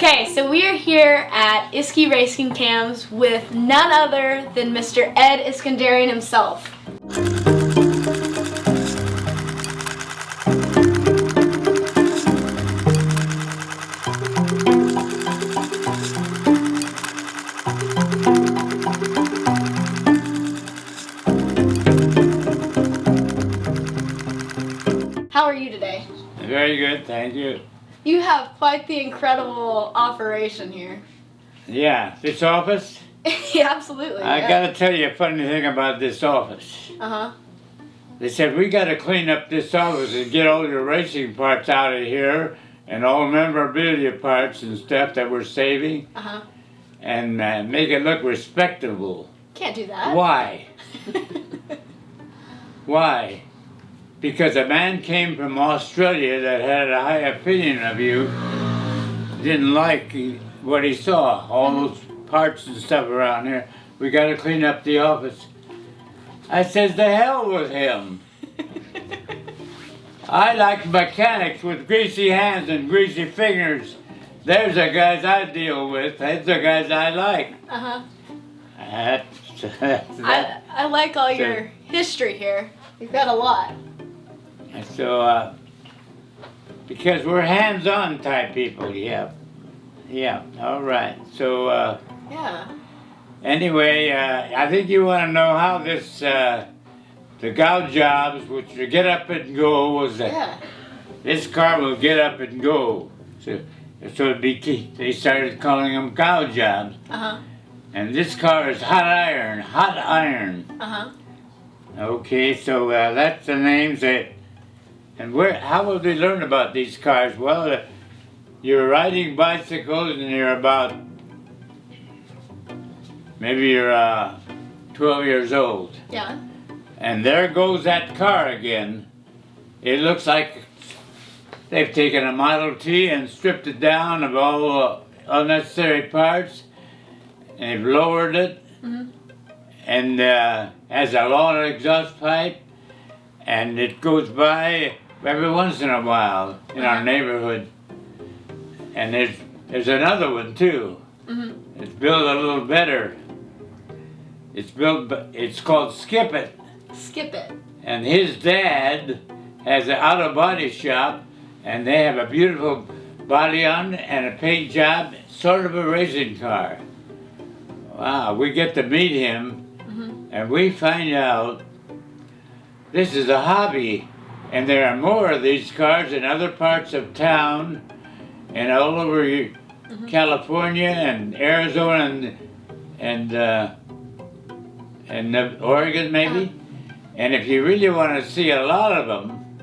Okay, so we are here at Isky Racing Cams with none other than Mr. Ed Iskenderian himself. How are you today? Very good, thank you. You have quite the incredible operation here. Yeah, this office? Yeah, absolutely. I gotta tell you a funny thing about this office. Uh-huh. They said, we gotta clean up this office and get all your racing parts out of here and all memorabilia parts and stuff that we're saving and make it look respectable. Can't do that. Why? Why? Because a man came from Australia that had a high opinion of you, didn't like what he saw, all those parts and stuff around here. We got to clean up the office. I says, the hell with him. I like mechanics with greasy hands and greasy fingers. There's the guys I deal with. That's the guys I like. I like all your history here. You've got a lot. So, because we're hands-on type people, yeah, all right. So, yeah. Anyway, I think you want to know how this, the gout jobs, which you get up and go, was this car will get up and go. So it'd be, they started calling them gout jobs. And this car is hot iron. Okay, so that's the names that. And how will they learn about these cars? Well, you're riding bicycles and you're about, maybe you're 12 years old. Yeah. And there goes that car again. It looks like they've taken a Model T and stripped it down of all unnecessary parts. And they've lowered it. And has a long exhaust pipe. And it goes by every once in a while in our neighborhood. And there's another one too. It's built a little better. It's called Skip It. Skip It. And his dad has an auto body shop, and they have a beautiful body on and a paint job, sort of a racing car. Wow, we get to meet him, and we find out this is a hobby, and there are more of these cars in other parts of town and all over California and Arizona and Oregon maybe. And if you really want to see a lot of them,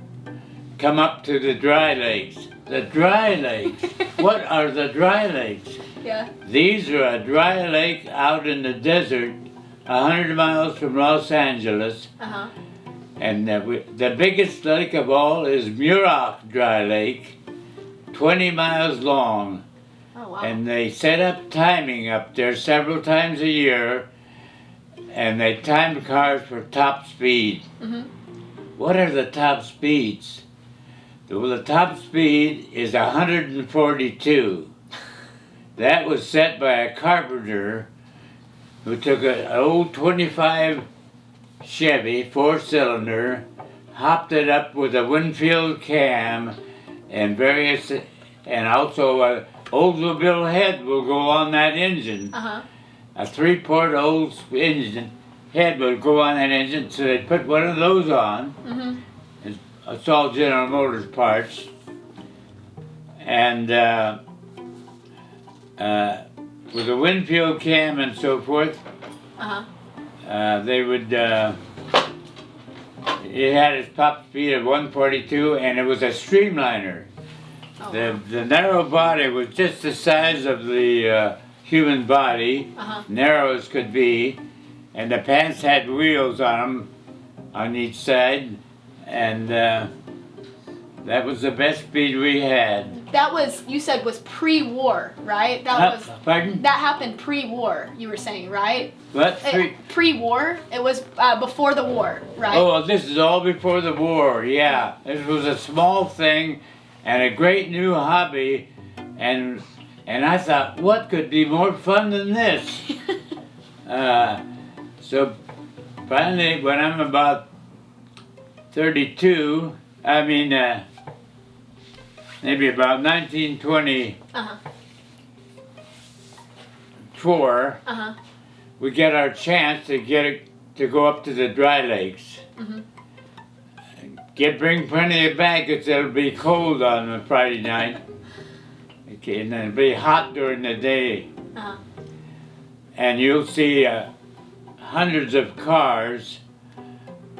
come up to the dry lakes. The dry lakes. What are the dry lakes? Yeah. These are a dry lake out in the desert, 100 miles from Los Angeles. And the biggest lake of all is Muroc Dry Lake, 20 miles long. Oh, wow. And they set up timing up there several times a year, and they time cars for top speed. What are the top speeds? Well, the top speed is 142. That was set by a carpenter who took an old 25 Chevy 4-cylinder, hopped it up with a Winfield cam and various, and also a Oldsmobile head will go on that engine. A 3-port old engine head will go on that engine, so they put one of those on. It's all General Motors parts, and with a Winfield cam and so forth. They would, it had its top speed of 142, and it was a streamliner. The narrow body was just the size of the human body, narrow as could be, and the pants had wheels on them on each side, and that was the best speed we had. That was, you said, was pre-war, right? That pardon? That happened pre-war, you were saying, right? What? Pre-war? It was before the war, right? Oh, this is all before the war, yeah. This was a small thing and a great new hobby, and And I thought, what could be more fun than this? So finally, when I'm about 32, maybe about 1924, we get our chance to go up to the dry lakes. Bring plenty of blankets. It'll be cold on a Friday night. Okay, and then it'll be hot during the day. And you'll see hundreds of cars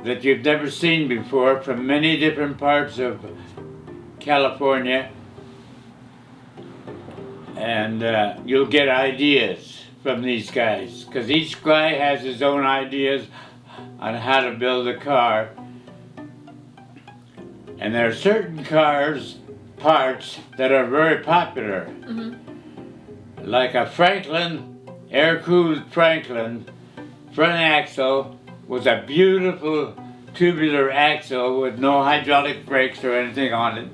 that you've never seen before from many different parts of California. And you'll get ideas from these guys, because each guy has his own ideas on how to build a car. And there are certain parts that are very popular. Like a Franklin, air-cooled Franklin front axle was a beautiful tubular axle with no hydraulic brakes or anything on it.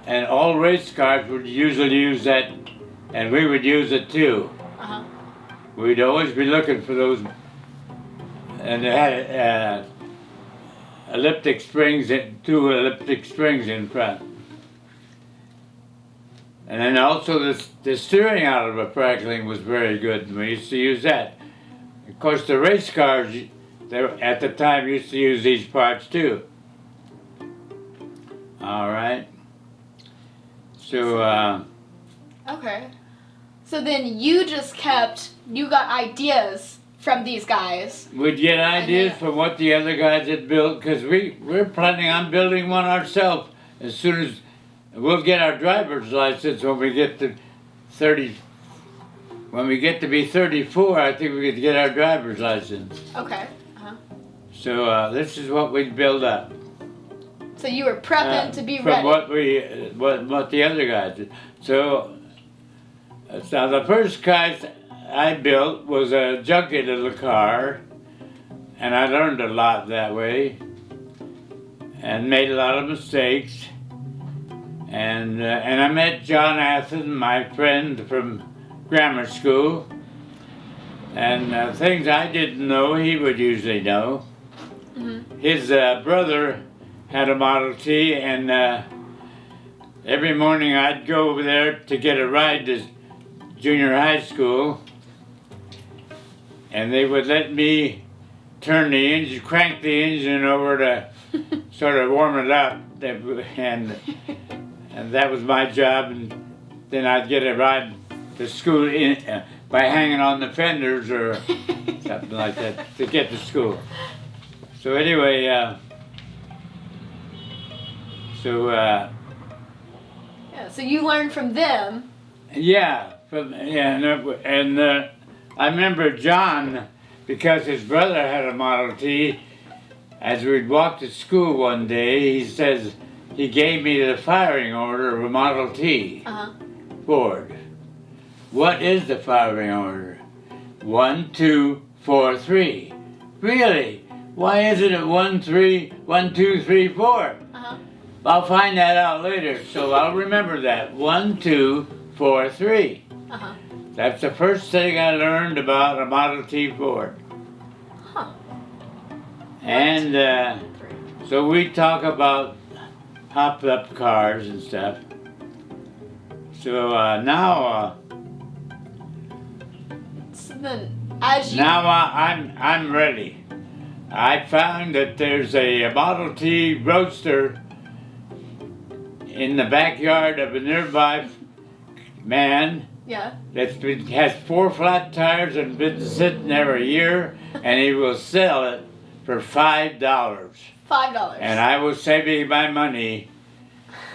And all race cars would usually use that, and we would use it too. We'd always be looking for those, and it had elliptic springs, two elliptic springs in front. And then also the steering out of a Franklin was very good, and we used to use that. Of course, the race cars, at the time, used to use these parts too. All right. So, okay. So then you got ideas from these guys. We'd get ideas from what the other guys had built, because we're planning on building one ourselves as soon as we'll get our driver's license when we get to 30. When we get to be 34, I think we could get our driver's license. Okay. So this is what we'd build up. So you were prepping to be from ready. what the other guys did. So the first car I built was a junky little car, and I learned a lot that way, and made a lot of mistakes. And I met John Athen, my friend from grammar school, and things I didn't know he would usually know. His brother had a Model T, and every morning I'd go over there to get a ride to junior high school, and they would let me turn the engine, crank the engine over to sort of warm it up, and that was my job. And then I'd get a ride to school by hanging on the fenders or something like that to get to school. So anyway, yeah, so you learned from them. Yeah, and I remember John, because his brother had a Model T. As we'd walk to school one day, he says he gave me the firing order of a Model T Ford. What is the firing order? 1, 2, 4, 3. Really? Why isn't it 1, 2, 3, 4? I'll find that out later, so I'll remember that. 1, 2, 4, 3. That's the first thing I learned about a Model T Ford. And so we talk about popped up cars and stuff. So now I'm ready. I found that there's a Model T Roadster in the backyard of a nearby man. Yeah. That has 4 flat tires and been sitting there a year, and he will sell it for $5. $5. And I was saving my money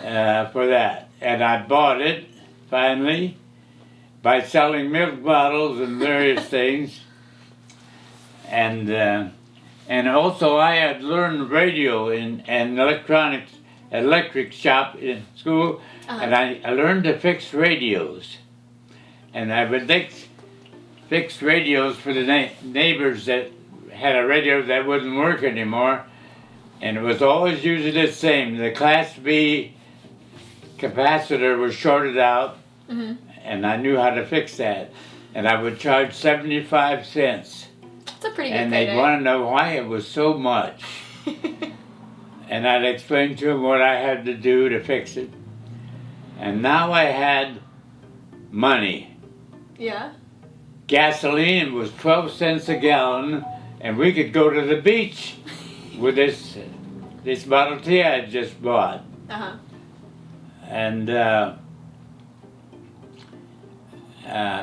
for that, and I bought it finally by selling milk bottles and various things, and also I had learned radio in an electric shop in school, and I learned to fix radios. And I would fix radios for the neighbors that had a radio that wouldn't work anymore. And it was always usually the same. The Class B capacitor was shorted out, and I knew how to fix that. And I would charge 75 cents. That's a pretty good And payday. they'd want to know why it was so much. And I'd explain to them what I had to do to fix it. And now I had money. Yeah. Gasoline was 12 cents a gallon, and we could go to the beach with this Model T I had just bought. Uh-huh. And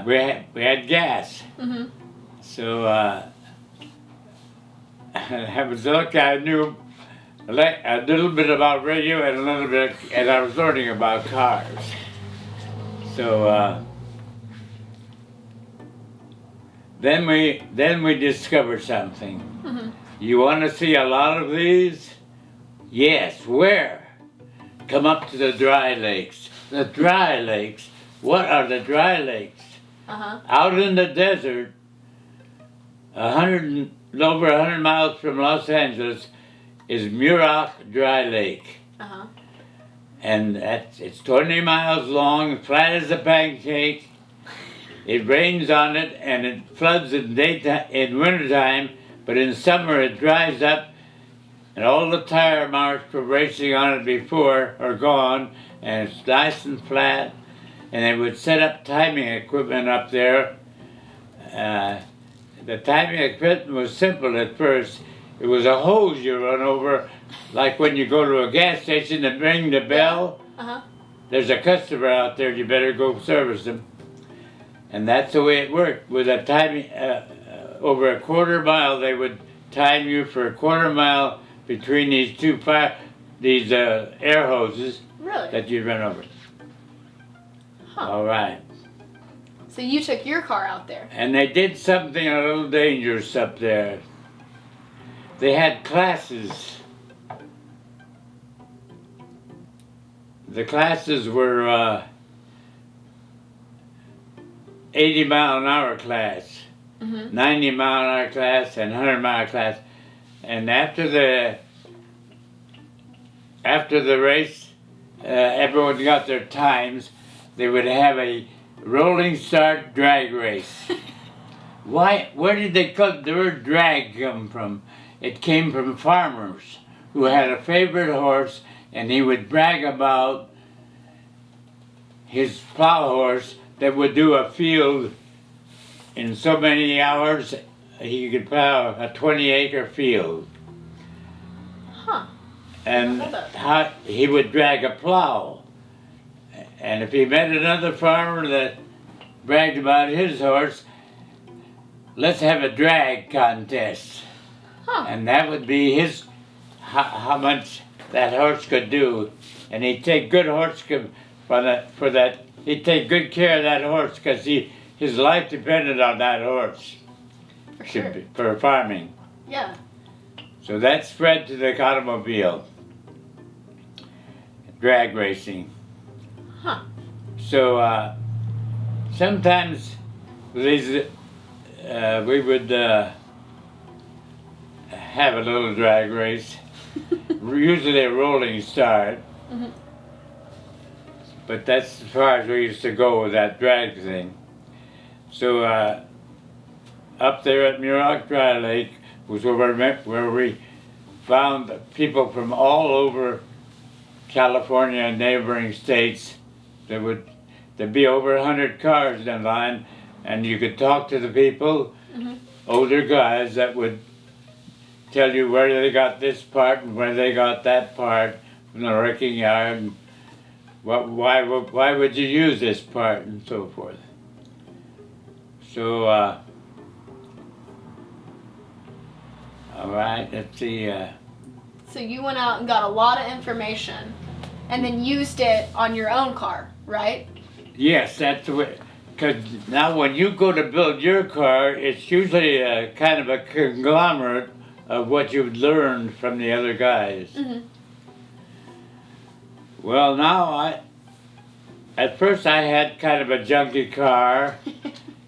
we had gas. Mm-hmm. So I was lucky. I knew a little bit about radio and a little bit, and I was learning about cars. So then we discovered something. Mm-hmm. You want to see a lot of these? Yes. Where? Come up to the dry lakes. The dry lakes. What are the dry lakes? Uh-huh. Out in the desert, over 100 miles from Los Angeles, is Muroc Dry Lake. Uh-huh. And it's 20 miles long, flat as a pancake. It rains on it and it floods in wintertime, but in summer it dries up, and all the tire marks for racing on it before are gone, and it's nice and flat. And they would set up timing equipment up there. The timing equipment was simple at first. It was a hose you run over, like when you go to a gas station and ring the bell. Uh-huh. There's a customer out there, you better go service them. And that's the way it worked. With a timing, over a quarter mile, they would time you for a quarter mile between these air hoses Really? that you run over. Huh. All right. So you took your car out there. And they did something a little dangerous up there. They had classes. The classes were 80-mile-an-hour class, Mm-hmm. 90-mile-an-hour class, and 100-mile class. And after the race, everyone got their times. They would have a rolling start drag race. Why? Where did the word drag come from? It came from farmers who had a favorite horse, and he would brag about his plow horse that would do a field in so many hours. He could plow a 20-acre field. Huh. And I love that. he would drag a plow. And if he met another farmer that bragged about his horse, let's have a drag contest. Huh. And that would be how much that horse could do. And he'd take good for that. He'd take good care of that horse because his life depended on that horse For sure. for farming. Yeah. So that spread to the automobile. Drag racing. Huh. So sometimes these we would have a little drag race, usually a rolling start. Mm-hmm. But that's as far as we used to go with that drag thing. So up there at Muroc Dry Lake was where we found people from all over California and neighboring states. There'd be over 100 cars in line, and you could talk to the people, Mm-hmm. older guys that would tell you where they got this part and where they got that part from the wrecking yard, and why would you use this part and so forth. So, all right, let's see. So you went out and got a lot of information and then used it on your own car, right? Yes, that's the way. Because now when you go to build your car, it's usually a kind of a conglomerate of what you've learned from the other guys. Mm-hmm. Well, now at first I had kind of a junky car,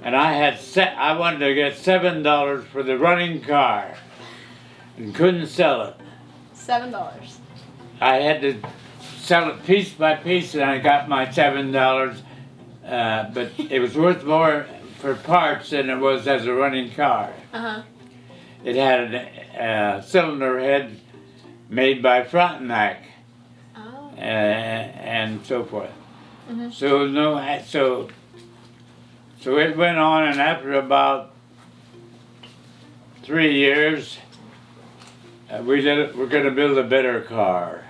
and I wanted to get $7 for the running car, and couldn't sell it. $7. I had to sell it piece by piece, and I got my $7. but it was worth more for parts than it was as a running car. Uh-huh. It had a cylinder head made by Frontenac. Oh. And so forth. Mm-hmm. So it went on, and after about 3 years, we're going to build a better car.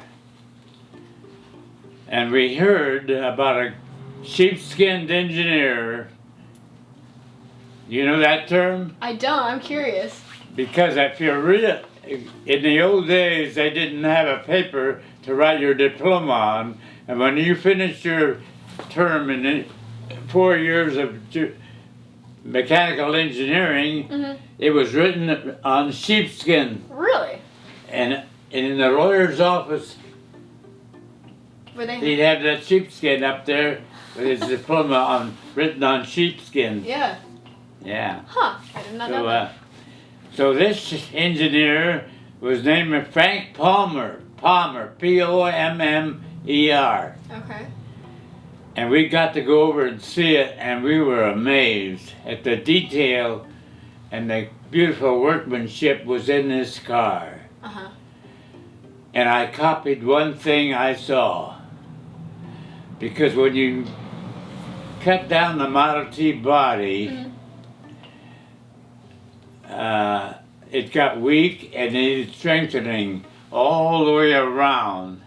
And we heard about a sheepskinned engineer. You know that term? I don't. I'm curious. Because if you're real, in the old days, they didn't have a paper to write your diploma on, and when you finished your term in 4 years of mechanical engineering, Mm-hmm. it was written on sheepskin. Really? And in the lawyer's office, Were they? he'd have that sheepskin up there with his diploma written on sheepskin. Yeah. Yeah. Huh. I did not know that. So this engineer was named Frank Palmer. Palmer, Pommer. Okay. And we got to go over and see it, and we were amazed at the detail and the beautiful workmanship was in this car. Uh-huh. And I copied one thing I saw. Because when you cut down the Model T body, Mm-hmm. It got weak and needed strengthening all the way around.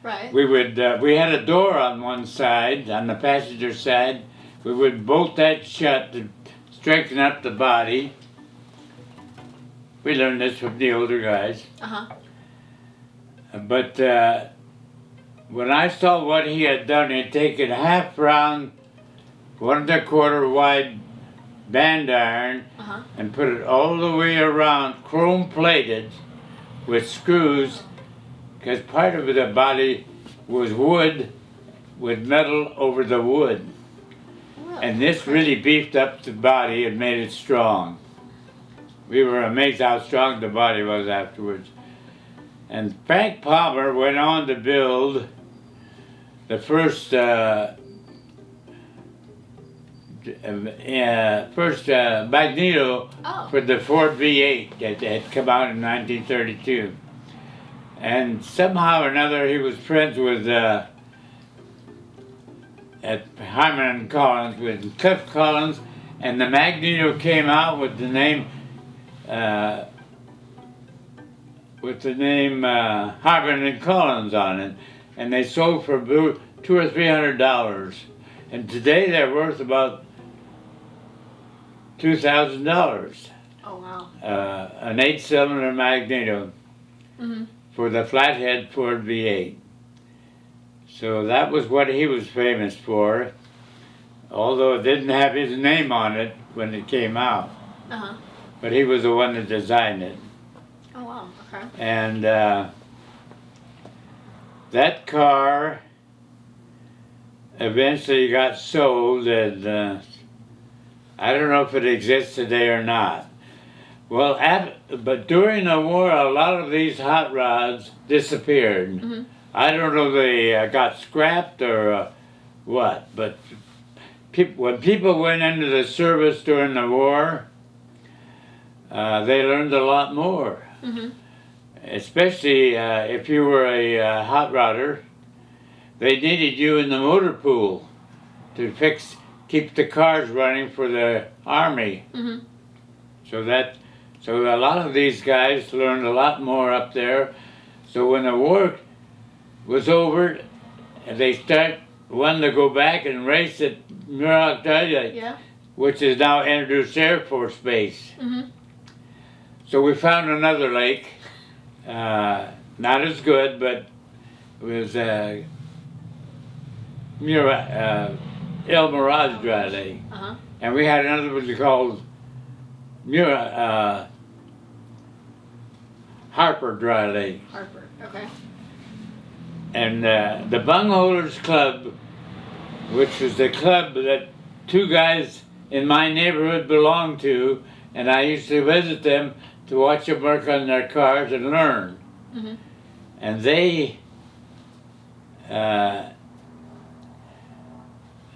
Right. We had a door on one side, on the passenger side. We would bolt that shut to strengthen up the body. We learned this from the older guys. Uh-huh. But when I saw what he had done, he'd taken a half round, 1 1/4 wide band iron, Uh-huh. and put it all the way around, chrome plated with screws, because part of the body was wood with metal over the wood. Really? And this really beefed up the body and made it strong. We were amazed how strong the body was afterwards. And Frank Palmer went on to build the first magneto Oh. for the Ford V8 that had come out in 1932. And somehow or another he was friends with at Hyman and Collins with Cliff Collins, and the magneto came out with the name Hyman and Collins on it, and they sold for $200 or $300, and today they're worth about $2,000. Oh, wow. An 8-cylinder magneto Mm-hmm. for the flathead Ford V8. So that was what he was famous for, although it didn't have his name on it when it came out. Uh-huh. But he was the one that designed it. Oh, wow. Okay. And that car eventually got sold, and I don't know if it exists today or not. Well, but during the war, a lot of these hot rods disappeared. Mm-hmm. I don't know if they got scrapped or what, but when people went into the service during the war, they learned a lot more. Mm-hmm. Especially if you were a hot rodder, they needed you in the motor pool to keep the cars running for the army. Mm-hmm. So a lot of these guys learned a lot more up there. So when the war was over, they wanted to go back and race at Muroc, Yeah. which is now Andrews Air Force Base. Mm-hmm. So we found another lake, not as good, but it was El Mirage Dry Lake. Uh-huh. And we had another one called Harper Dry Lake. Harper. Okay. And the Bungholders Club, which was the club that 2 guys in my neighborhood belonged to, and I used to visit them to watch them work on their cars and learn. Mm-hmm. And they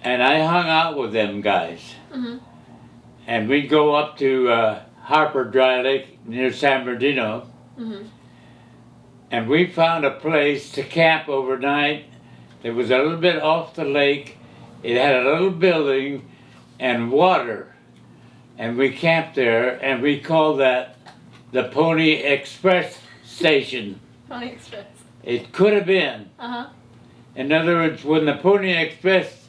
And I hung out with them guys. Mhm. And we'd go up to Harper Dry Lake near San Bernardino. Mhm. And we found a place to camp overnight. It was a little bit off the lake. It had a little building and water. And we camped there, and we called that the Pony Express Station. Pony Express. It could have been. Uh-huh. In other words, when the Pony Express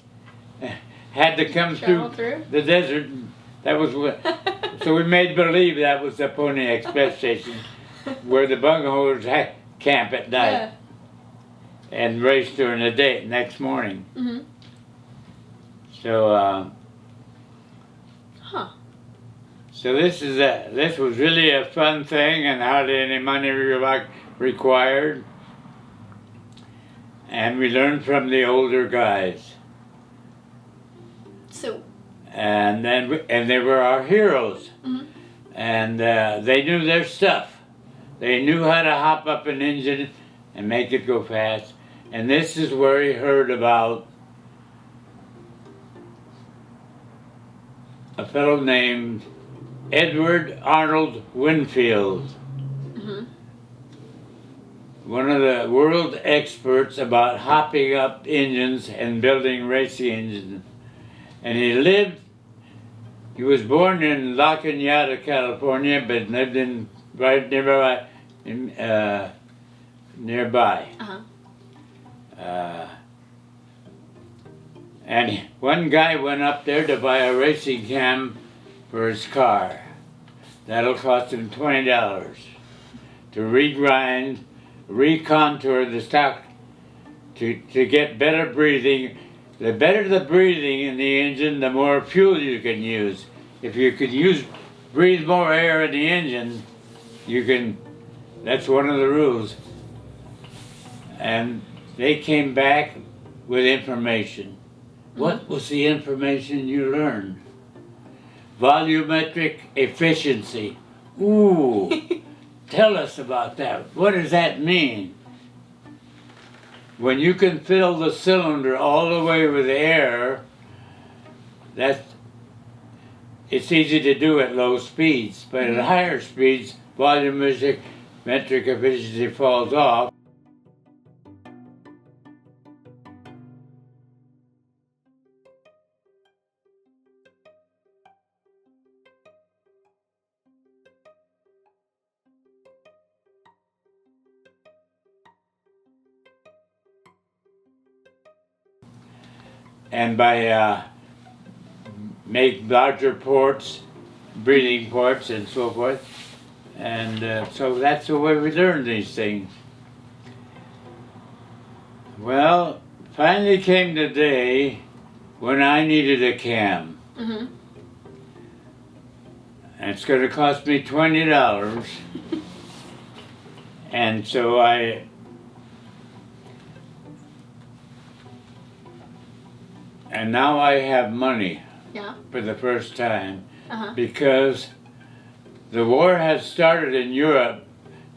had to come Travel through through? the desert, that was what. So we made believe that was the Pony Express Station, where the bungahoes had camp at night. Yeah. And race during the day next morning. Mhm. So, Huh. so this was really a fun thing, and hardly any money required. And we learned from the older guys, So. and they were our heroes, Mhm. and they knew their stuff. They knew how to hop up an engine and make it go fast. And this is where he heard about a fellow named Edward Arnold Winfield, Mhm. one of the world experts about hopping up engines and building racing engines. And he was born in La Cañada, California, but lived in right nearby. Uh-huh. And one guy went up there to buy a racing cam for his car. That'll cost him $20 to regrind, recontour the stock to get better breathing. The better the breathing in the engine, the more fuel you can use. If you could breathe more air in the engine, you can. That's one of the rules. And they came back with information. What was the information you learned? Volumetric efficiency. Ooh, tell us about that. What does that mean? When you can fill the cylinder all the way with air, it's easy to do at low speeds, but at higher speeds, volumetric efficiency falls off. And by make larger ports, breathing ports, and so forth. And so that's the way we learn these things. Well, finally came the day when I needed a cam. Mhm. And it's going to cost me $20. And so and now I have money. Yeah. For the first time. Uh-huh. Because the war has started in Europe,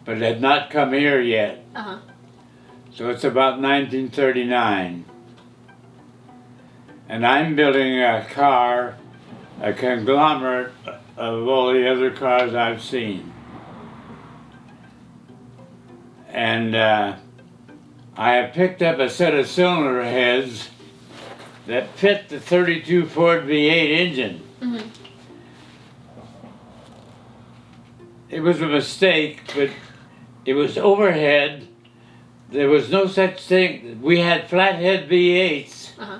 but had not come here yet. Uh-huh. So it's about 1939. And I'm building a car, a conglomerate of all the other cars I've seen. And I have picked up a set of cylinder heads that fit the 32 Ford V8 engine. Mhm. It was a mistake, but it was overhead. There was no such thing. We had flathead V8s, Uh-huh.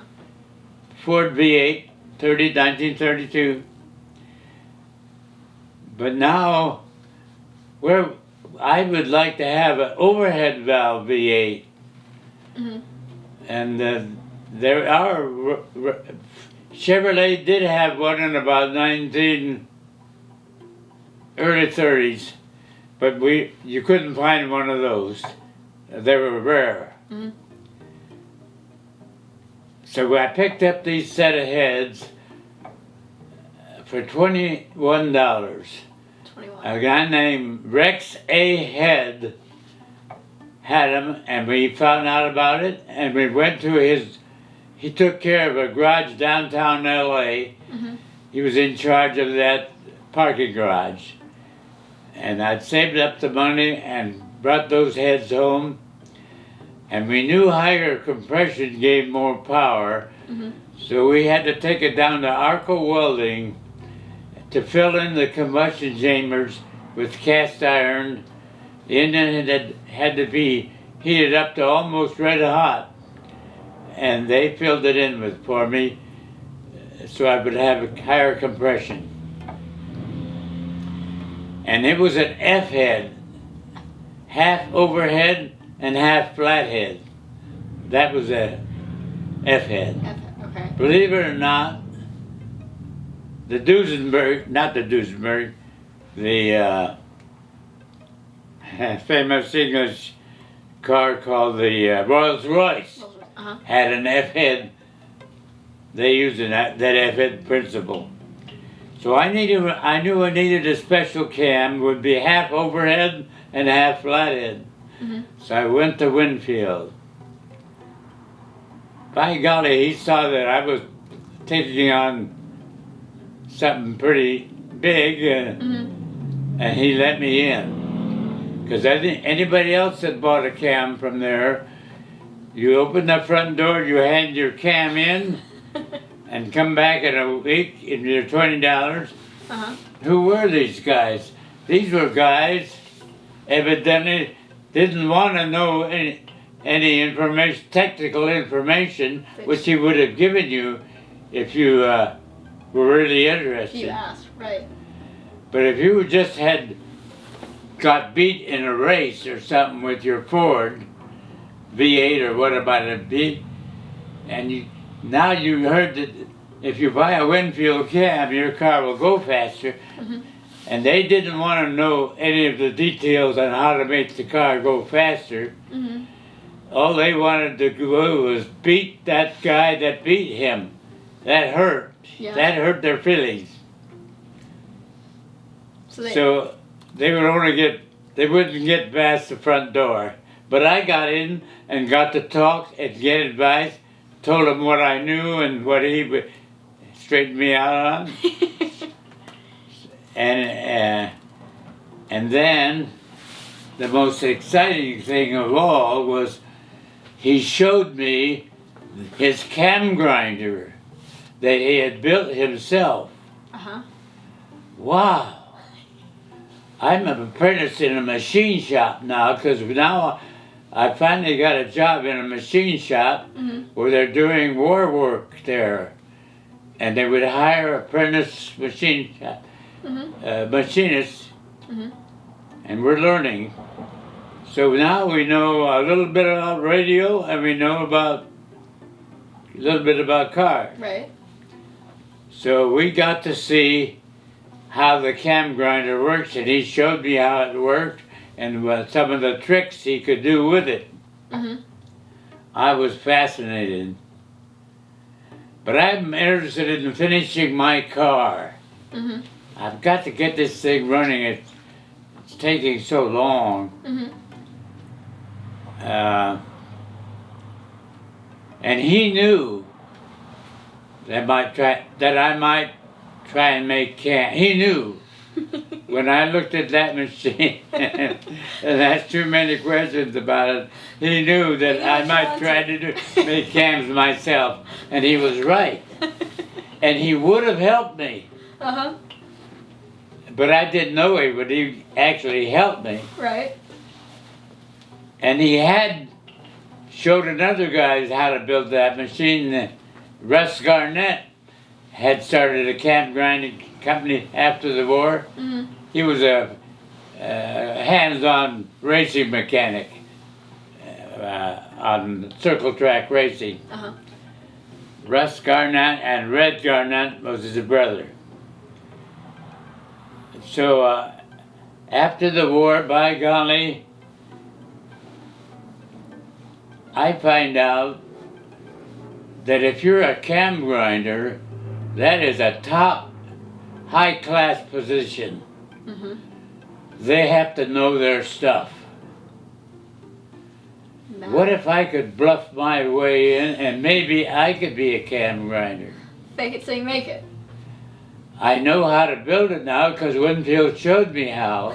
Ford V8, 1932. But now, I would like to have an overhead valve V8. Mhm. And there are, Chevrolet did have one in about early 30s, but you couldn't find one of those. They were rare. Mhm. So I picked up these set of heads for $21. 21. A guy named Rex A. Head had them, and we found out about it, and we went to he took care of a garage downtown LA. He was in charge of that parking garage. And I'd saved up the money and brought those heads home. And we knew higher compression gave more power. So we had to take it down to Arco Welding to fill in the combustion chambers with cast iron. The engine had to be heated up to almost red hot. And they filled it in for me so I would have a higher compression. And it was an F head, half overhead and half flathead. That was a F head. Okay. Believe it or not, the famous English car called the Rolls-Royce had an F head. They used that F head principle. So I knew I needed a special cam, would be half overhead and half flathead. So I went to Winfield. By golly, he saw that I was taking on something pretty big, and he let me in. Because anybody else that bought a cam from there, you open the front door, you hand your cam in, and come back in a week and you're $20. Who were these guys? These were guys evidently didn't want to know any information, technical information, which he would have given you if you were really interested. You asked, right. But if you just got beat in a race or something with your Ford V8 or what about it be, and now you heard that if you buy a Winfield cam, your car will go faster. And they didn't want to know any of the details on how to make the car go faster. All they wanted to do was beat that guy that beat him. That hurt. Yeah. That hurt their feelings. So they wouldn't get past the front door. But I got in and got to talk and get advice, told him what I knew and what he would straighten me out on. And then the most exciting thing of all was he showed me his cam grinder that he had built himself. Wow. I'm an apprentice in a machine shop now, because now I finally got a job in a machine shop where they're doing war work there. And they would hire apprentice machine shop machinists, and we're learning. So now we know a little bit about radio, and we know a little bit about cars. Right. So we got to see how the cam grinder works, and he showed me how it worked and some of the tricks he could do with it. I was fascinated. But I'm interested in finishing my car. I've got to get this thing running. It's taking so long. And he knew that I might try and make cam. He knew when I looked at that machine and asked too many questions about it. He knew that I might try to make cams myself, and he was right. And he would have helped me. But I didn't know he would actually help me. Right. And he had showed another guy how to build that machine. Russ Garnett had started a cam grinding company after the war. He was a hands-on racing mechanic on circle track racing. Russ Garnett, and Red Garnett was his brother. So after the war, by golly, I find out that if you're a cam grinder, that is a top high-class position. They have to know their stuff. What if I could bluff my way in and maybe I could be a cam grinder? Fake it till you make it. I know how to build it now because Winfield showed me how.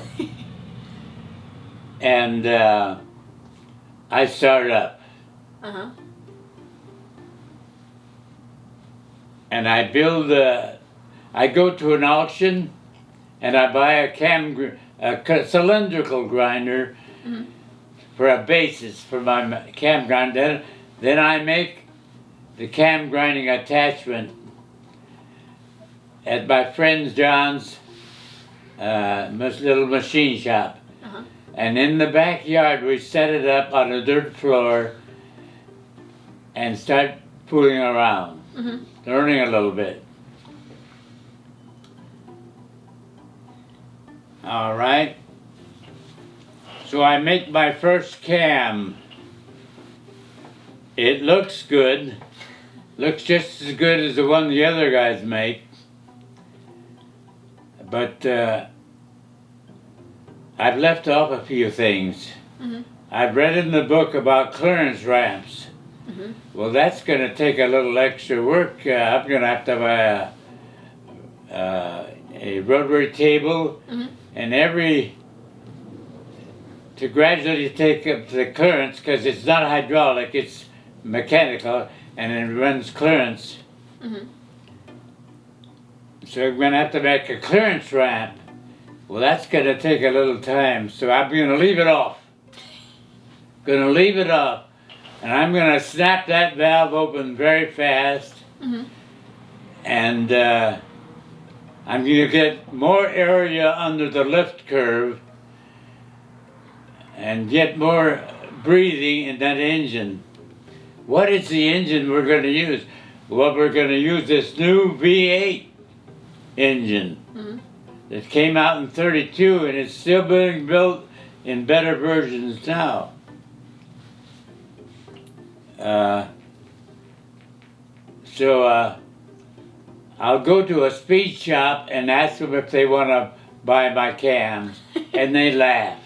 And I start up. Uh-huh. And I build I go to an auction and I buy a cylindrical grinder for a basis for my cam grinder. Then I make the cam grinding attachment at my friend John's little machine shop. And in the backyard we set it up on a dirt floor and start fooling around, learning a little bit. All right. So I make my first cam. It looks good. Looks just as good as the one the other guys make. But I've left off a few things. I've read in the book about clearance ramps. Well, that's going to take a little extra work. I'm going to have to have a rotary table and to gradually take up the clearance, because it's not hydraulic, it's mechanical, and it runs clearance. So I'm going to have to make a clearance ramp. Well, that's going to take a little time, so I'm going to leave it off. Going to leave it off, and I'm going to snap that valve open very fast, and I'm going to get more area under the lift curve and get more breathing in that engine. What is the engine we're going to use? Well, we're going to use this new V8 engine that came out in '32, and it's still being built in better versions now. I'll go to a speed shop and ask them if they want to buy my cams, and they laugh.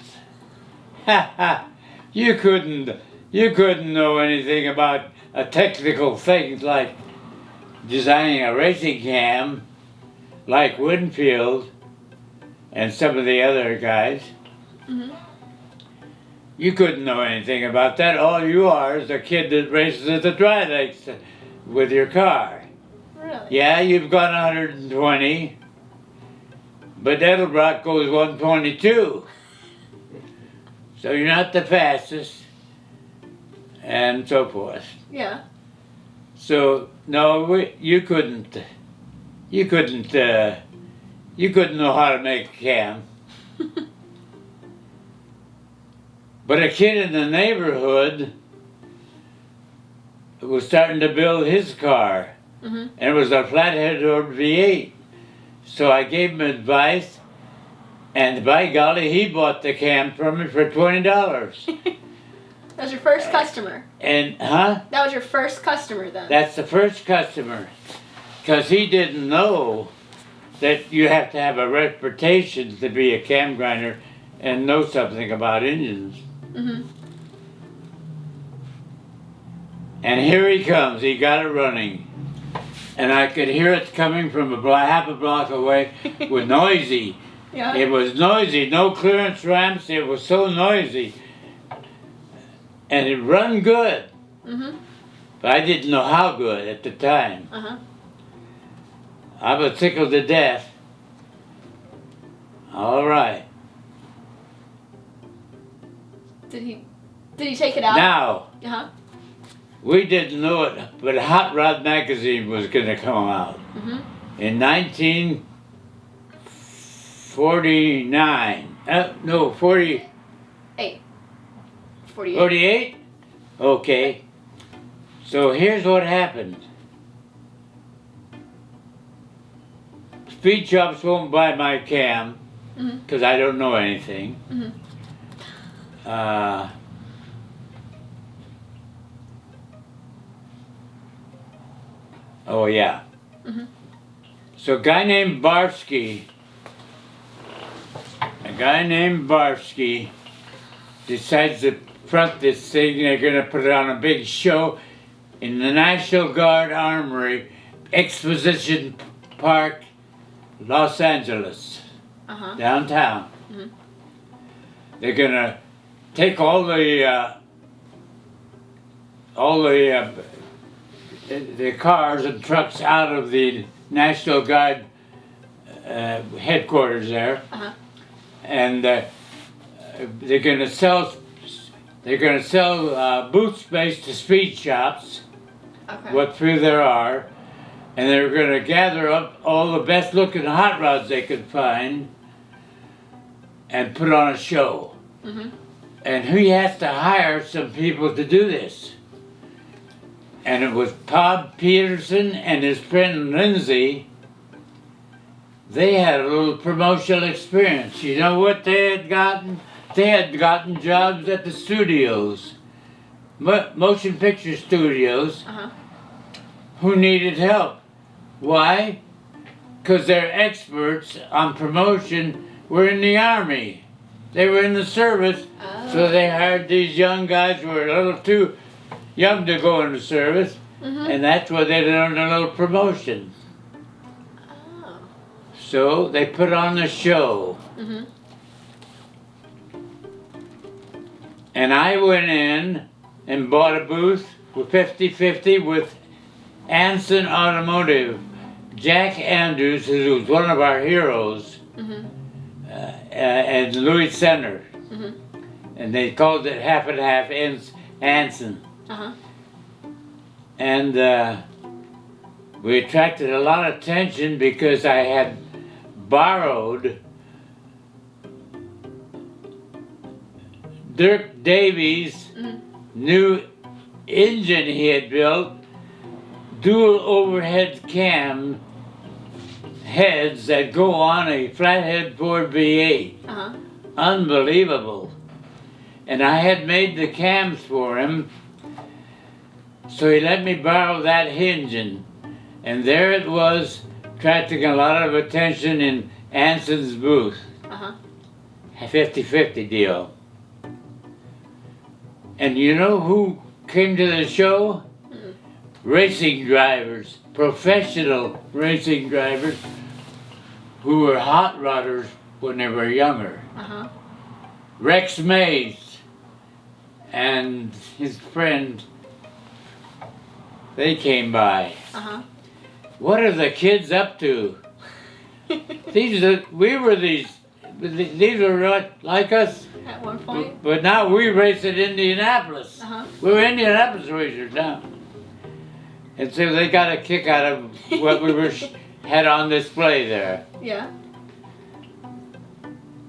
Ha ha! You couldn't know anything about a technical things like designing a racing cam, like Winfield and some of the other guys. You couldn't know anything about that. All you are is a kid that races at the dry lakes with your car. Really? Yeah, you've gone 120, but Edelbrock goes 122. So you're not the fastest, and so forth. Yeah. So no, you couldn't know how to make a cam. But a kid in the neighborhood was starting to build his car, and it was a flathead or V8. So I gave him advice, and by golly, he bought the cam from me for $20. That was your first customer. And that was your first customer then? That's the first customer, because he didn't know that you have to have a reputation to be a cam grinder and know something about engines. And here he comes. He got it running, and I could hear it coming from half a block away. With noisy. Yeah. It was noisy. No clearance ramps. It was so noisy, and it run good. But I didn't know how good at the time. I was tickled to death. All right. Did he take it out? Now, we didn't know it, but Hot Rod magazine was going to come out in 1949. No, 48. 48? Okay. So here's what happened. Speed shops won't buy my cam because I don't know anything. Oh yeah. So a guy named Barsky decides to front this thing. They're going to put it on a big show in the National Guard Armory, Exposition Park, Los Angeles, downtown. They're going to take all the cars and trucks out of the National Guard headquarters there, and they're going to sell booth space to speed shops, what few there are, and they're going to gather up all the best looking hot rods they could find and put on a show. And he has to hire some people to do this. And it was Todd Peterson and his friend Lindsay. They had a little promotional experience. You know what they had gotten? They had gotten jobs at the studios, motion picture studios, who needed help. Why? Because their experts on promotion were in the Army. They were in the service, so they hired these young guys who were a little too young to go into service, and that's where they learned a little promotion. So they put on the show. And I went in and bought a booth with 50-50 with Anson Automotive. Jack Andrews, who was one of our heroes, and Louis Center. And they called it half and half Anson. And we attracted a lot of attention because I had borrowed Dirk Davies' new engine he had built, dual overhead cam heads that go on a flathead Ford V8. Unbelievable. And I had made the cams for him, so he let me borrow that engine. And there it was, attracting a lot of attention in Anson's booth. A 50-50 deal. And you know who came to the show? Racing drivers, professional racing drivers who were hot rodders when they were younger. Rex Mays and his friend, they came by. What are the kids up to? These were not like us. At one point. But now we race at Indianapolis. We're Indianapolis racers now. And so they got a kick out of what we had on display there. Yeah.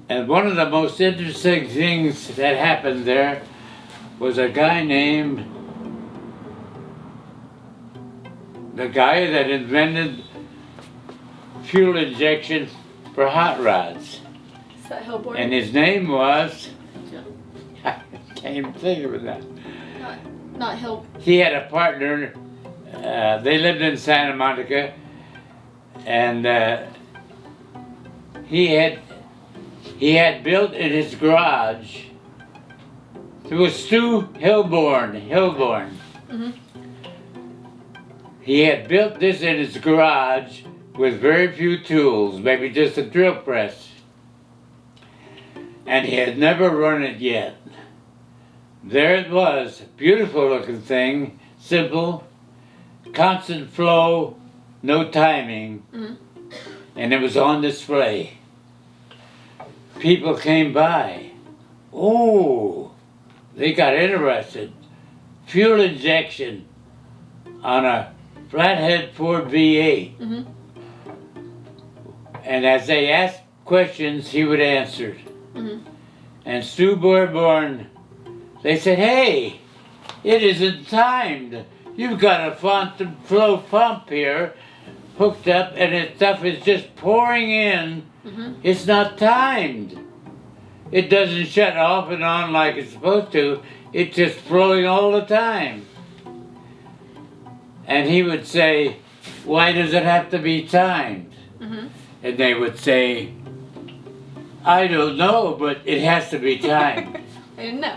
And one of the most interesting things that happened there was a guy named, the guy that invented fuel injection for hot rods. Is that Hillborn? And his name was, I can't even think of it now. Not Hill. He had a partner, they lived in Santa Monica, and he had built in his garage, it was Stu Hillborn. He had built this in his garage with very few tools, maybe just a drill press. And he had never run it yet. There it was, beautiful looking thing, simple, constant flow, no timing, and it was on display. People came by. Oh, they got interested. Fuel injection on a flathead Ford V8. And as they asked questions, he would answer. And Stu Borborn, they said, hey, it isn't timed. You've got a flow pump here hooked up and the stuff is just pouring in. It's not timed. It doesn't shut off and on like it's supposed to. It's just flowing all the time. And he would say, why does it have to be timed? And they would say, I don't know, but it has to be timed. I didn't know.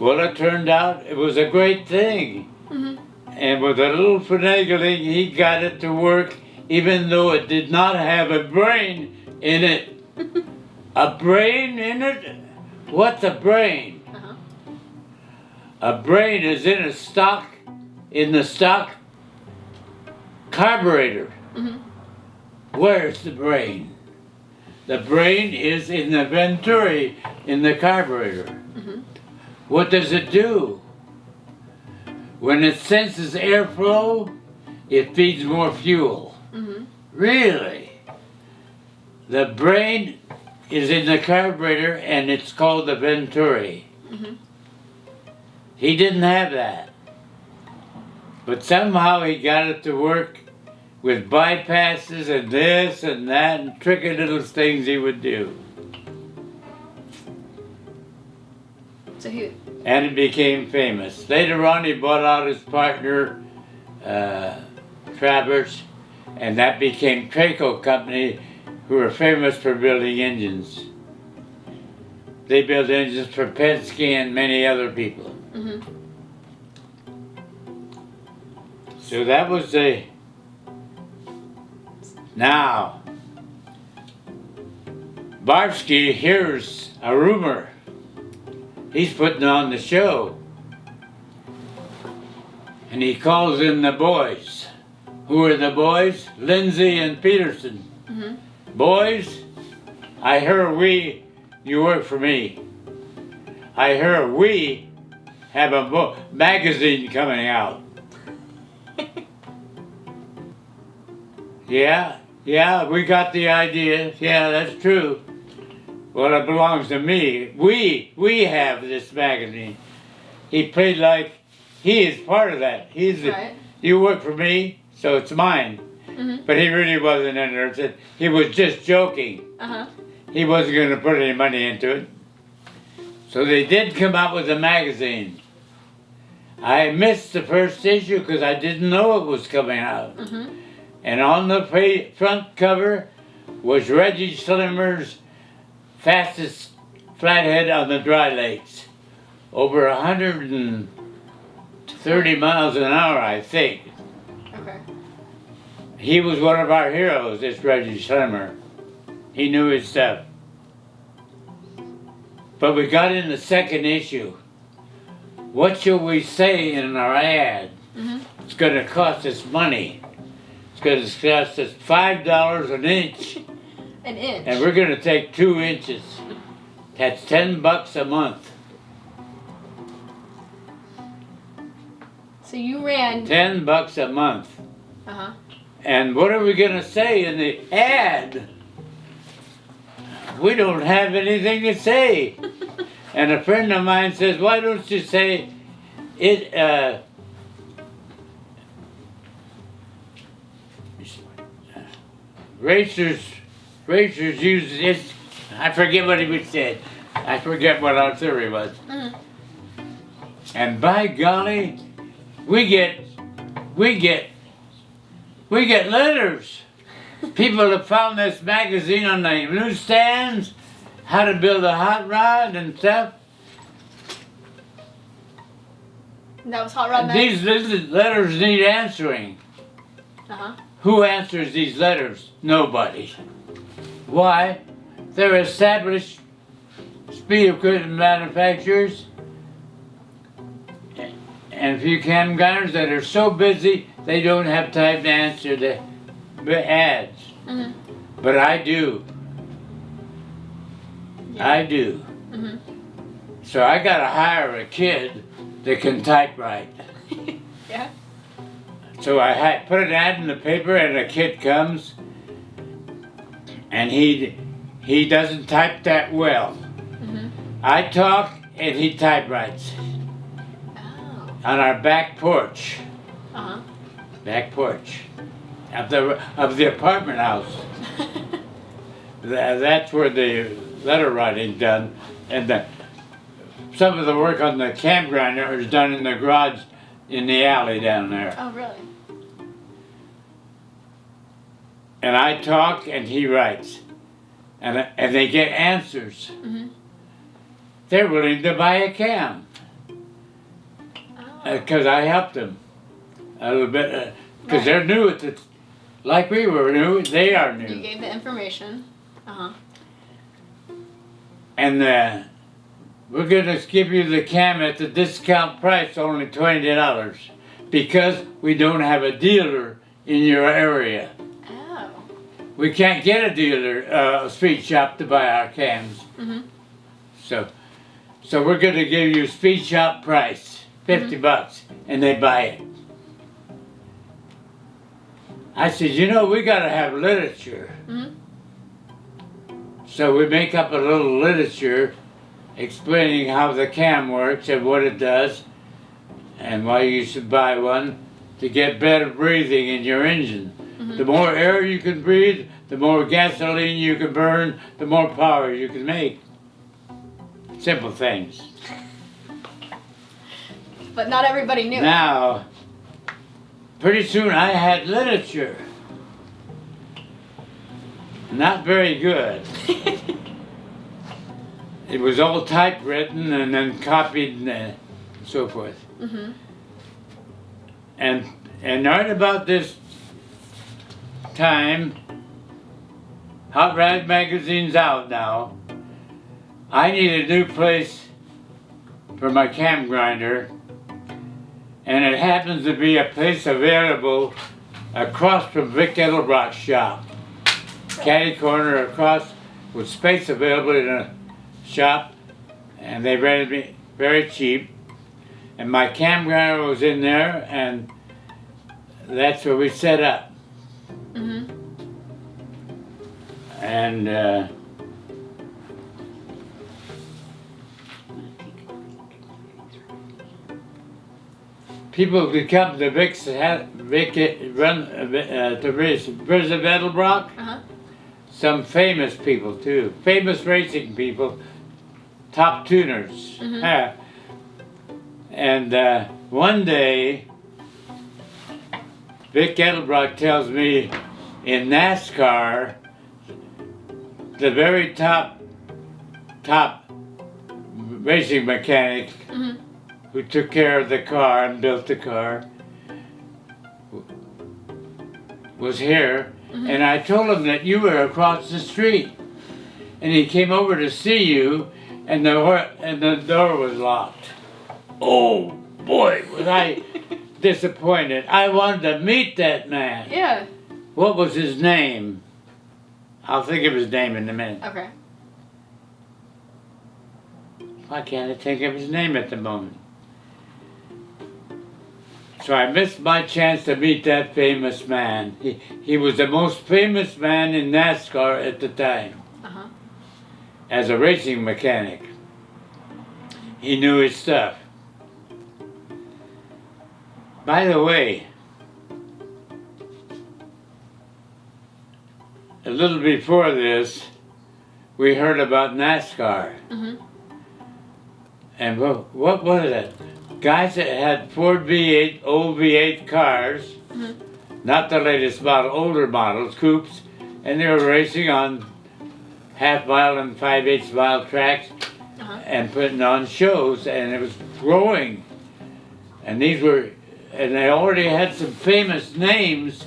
Well, it turned out it was a great thing. And with a little finagling, he got it to work, even though it did not have a brain in it. A brain in it? What's a brain? A brain is in the stock carburetor. Where's the brain? The brain is in the venturi in the carburetor. What does it do? When it senses airflow, it feeds more fuel. Really? The brain is in the carburetor and it's called the venturi. He didn't have that. But somehow he got it to work with bypasses and this and that and tricky little things he would do. And it became famous. Later on he bought out his partner, Travers, and that became Traco Company, who were famous for building engines. They built engines for Penske and many other people. So that was the... Now, Barsky hears a rumor. He's putting on the show. And he calls in the boys. Who are the boys? Lindsay and Peterson. Boys, I heard you work for me. I heard we have a magazine coming out. Yeah, we got the idea. Yeah, that's true. Well, it belongs to me. We have this magazine. He played like he is part of that. Right. You work for me, so it's mine. But he really wasn't interested. He was just joking. He wasn't going to put any money into it. So they did come out with a magazine. I missed the first issue because I didn't know it was coming out. And on the front cover was Reggie Slimmer's fastest flathead on the dry lakes. Over 130 miles an hour, I think. He was one of our heroes, this Reggie Slimmer. He knew his stuff. But we got in the second issue. What shall we say in our ad? It's going to cost us money. It's going to cost us $5 an inch. An inch? And we're going to take 2 inches. That's $10 a month. So you ran... $10 a month. And what are we going to say in the ad? We don't have anything to say. And a friend of mine says, why don't you say it, racers use this, I forget what he said. I forget what our theory was. And by golly, we get letters. People have found this magazine on the newsstands, how to build a hot rod and stuff. That was Hot Rod Mag? These letters need answering. Who answers these letters? Nobody. Why? They're established speed equipment manufacturers and a few cam gunners that are so busy they don't have time to answer the ads. But I do. I do. So I gotta hire a kid that can typewrite. So I put an ad in the paper and a kid comes and he doesn't type that well. I talk and he typewrites. On our back porch. Back porch. Of the apartment house. That's where the letter writing's done. And some of the work on the cam grinder is done in the garage in the alley down there. Oh, really? And I talk and he writes. And they get answers. They're willing to buy a cam. Because I helped them a little bit. Because they're new at the, like we were new, they are new. You gave the information. And we're going to give you the cam at the discount price, only $20, because we don't have a dealer in your area. Oh. We can't get a dealer, a speed shop to buy our cams. So we're going to give you speed shop price, $50, and they buy it. I said, you know, we got to have literature. So we make up a little literature explaining how the cam works and what it does and why you should buy one to get better breathing in your engine. The more air you can breathe, the more gasoline you can burn, the more power you can make. Simple things. But not everybody knew. Now, pretty soon I had literature. Not very good. It was all typewritten and then copied and so forth. And right about this time, Hot Rod Magazine's out now. I need a new place for my cam grinder, and it happens to be a place available across from Vic Edelbrock's shop. Caddy corner across with space available in a shop, and they rented me very cheap. And my cam grinder was in there, and that's where we set up. And people could come to Vic's run to race President Edelbrock. Some famous people too, famous racing people, top tuners. And one day, Vic Edelbrock tells me in NASCAR, the very top racing mechanic who took care of the car and built the car was here. And I told him that you were across the street. And he came over to see you, and the door was locked. Oh boy, was I disappointed. I wanted to meet that man. Yeah. What was his name? I'll think of his name in a minute. Okay. Why can't I think of his name at the moment? So I missed my chance to meet that famous man. He was the most famous man in NASCAR at the time. As a racing mechanic. He knew his stuff. By the way, a little before this, we heard about NASCAR. And what was it? Guys that had Ford V8, old V8 cars, not the latest model, older models, coupes, and they were racing on half-mile and 5/8 mile tracks and putting on shows, and it was growing. And these were, and they already had some famous names,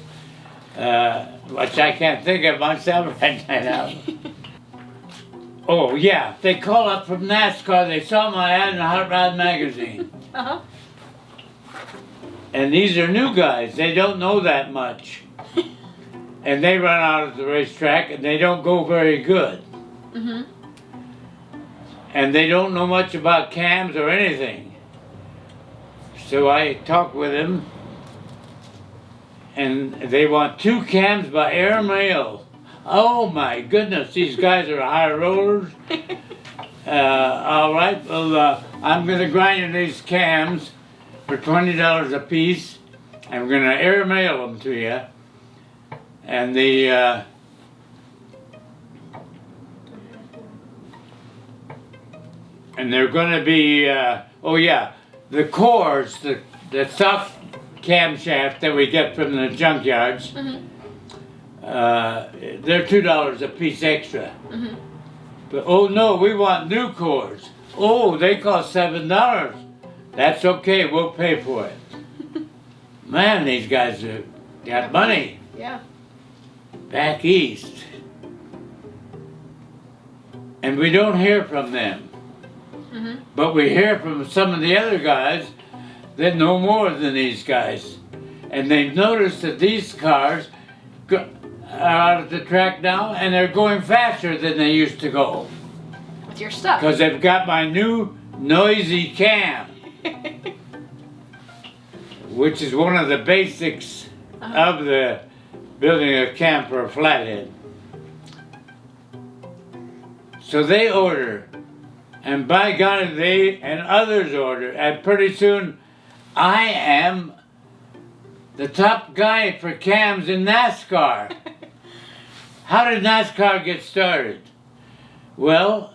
which I can't think of myself right now. Oh yeah, they call up from NASCAR. They saw my ad in Hot Rod Magazine. And these are new guys. They don't know that much. And they run out of the racetrack and they don't go very good. And they don't know much about cams or anything. So I talked with them, and they want 2 cams by air mail. Oh my goodness, these guys are high rollers. All right, well, I'm going to grind you these cams for $20 a piece. I'm going to air mail them to you. And the and they're going to be, oh yeah, the cores, the soft camshaft that we get from the junkyards, they're $2 a piece extra. But oh no, we want new cores. Oh, they cost $7. That's okay, we'll pay for it. Man, these guys have got money Yeah. back east. And we don't hear from them. Mm-hmm. But we hear from some of the other guys that know more than these guys. And they've noticed that these cars are out at the track now and they're going faster than they used to go. With your stuff. Because they've got my new noisy cam. Which is one of the basics of the building a cam for a flathead. So they order, and by God, they and others order, and pretty soon I am the top guy for cams in NASCAR. How did NASCAR get started? Well,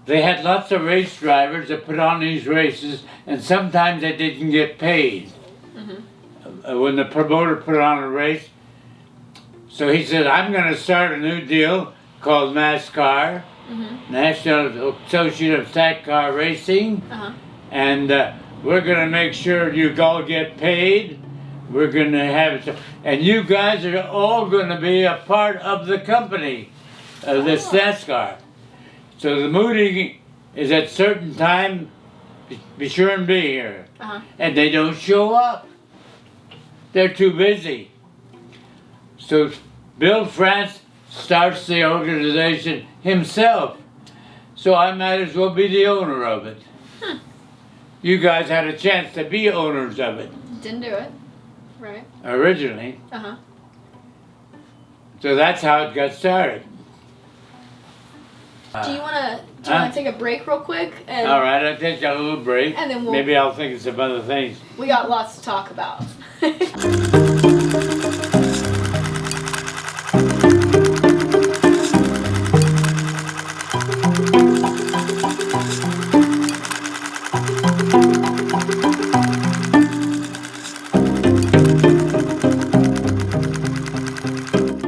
they had lots of race drivers that put on these races, and sometimes they didn't get paid. When the promoter put on a race. So he said, I'm going to start a new deal called NASCAR, National Association of Track Car Racing, and we're going to make sure you all get paid. We're going to have it, and you guys are all going to be a part of the company of this NASCAR. So the meeting is at certain time, be sure and be here. And they don't show up. They're too busy. So Bill France starts the organization himself. So I might as well be the owner of it. You guys had a chance to be owners of it. Didn't do it. Right. Originally. So that's how it got started. Do you want to take a break real quick? And all right, I'll take a little break. And then maybe I'll think of some other things. We got lots to talk about.